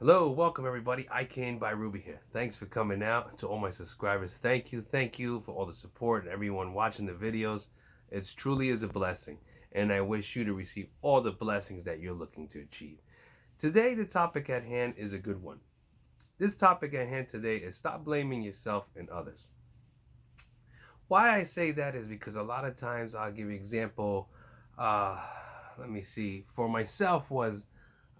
Hello, welcome everybody. Icane by Ruby here. Thanks for coming out. To all my subscribers, thank you for all the support and everyone watching the videos. It truly is a blessing, and I wish you to receive all the blessings that you're looking to achieve. Today, the topic at hand is a good one. This topic at hand today is stop blaming yourself and others. Why I say that is because a lot of times I'll give you an example. Uh, Let me see. For myself,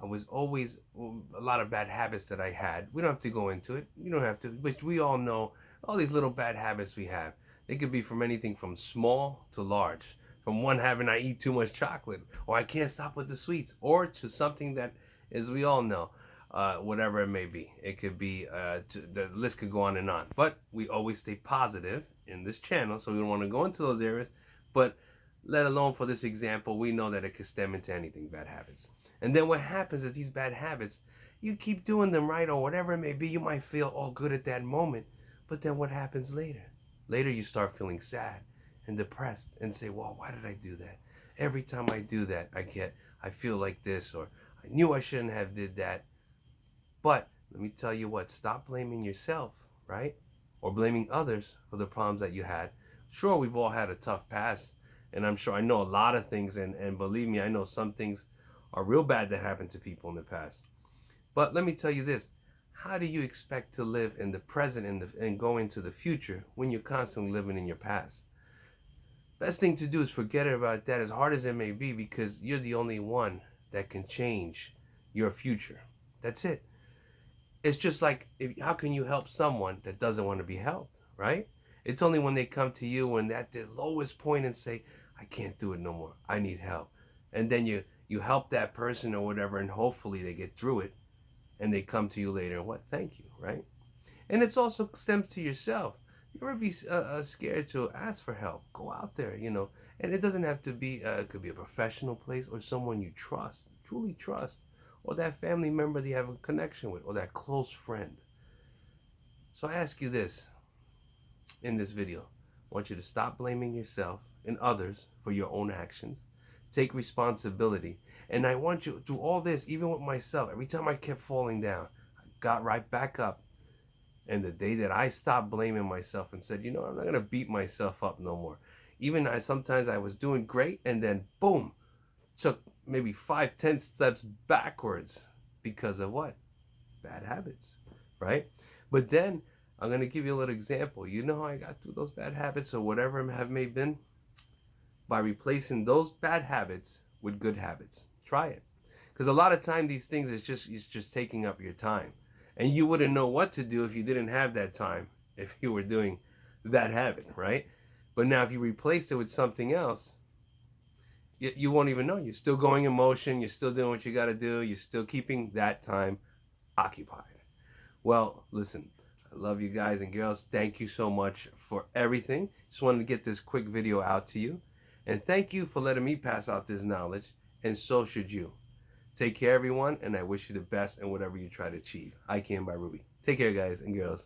I was always a lot of bad habits that I had. We don't have to go into it. You don't have to, but we all know all these little bad habits we have. They could be from anything from small to large. From one having I eat too much chocolate, or I can't stop with the sweets, or to something that, as we all know, whatever it may be. It could be, the list could go on and on. But we always stay positive in this channel, so we don't want to go into those areas. But let alone for this example, we know that it could stem into anything, bad habits. And then what happens is these bad habits, you keep doing them, right, or whatever it may be. You might feel all good at that moment, but then what happens later? Later you start feeling sad and depressed and say, well, why did I do that? Every time I do that, I feel like this, or I knew I shouldn't have did that. But let me tell you what, stop blaming yourself, right? Or blaming others for the problems that you had. Sure, we've all had a tough past, and I'm sure I know a lot of things, and believe me, I know some things are real bad that happened to people in the past. But let me tell you this, how do you expect to live in the present and go into the future when you're constantly living in your past? Best thing to do is forget about that, as hard as it may be, because you're the only one that can change your future. That's it. It's just like, how can you help someone that doesn't want to be helped, right? It's only when they come to you when at the lowest point and say, I can't do it no more, I need help. And then you help that person or whatever, and hopefully they get through it, and they come to you later and what, thank you, right? And it's also stems to yourself. You ever be scared to ask for help? Go out there, and it doesn't have to be, it could be a professional place or someone you trust, truly trust, or that family member that you have a connection with, or that close friend. So I ask you this in this video. I want you to stop blaming yourself and others for your own actions. Take responsibility. And I want you to do all this, even with myself. Every time I kept falling down, I got right back up. And the day that I stopped blaming myself and said, I'm not going to beat myself up no more. Even sometimes I was doing great, and then boom, took maybe 5, 10 steps backwards because of what? Bad habits, right? But then I'm going to give you a little example. You know how I got through those bad habits, or whatever it have may been? By replacing those bad habits with good habits. Try it. Because a lot of time these things is just taking up your time. And you wouldn't know what to do if you didn't have that time, if you were doing that habit, right? But now if you replace it with something else, you won't even know. You're still going in motion. You're still doing what you got to do. You're still keeping that time occupied. Well, listen, I love you guys and girls. Thank you so much for everything. Just wanted to get this quick video out to you. And thank you for letting me pass out this knowledge, and so should you. Take care, everyone, and I wish you the best in whatever you try to achieve. Icane by Ruby. Take care, guys and girls.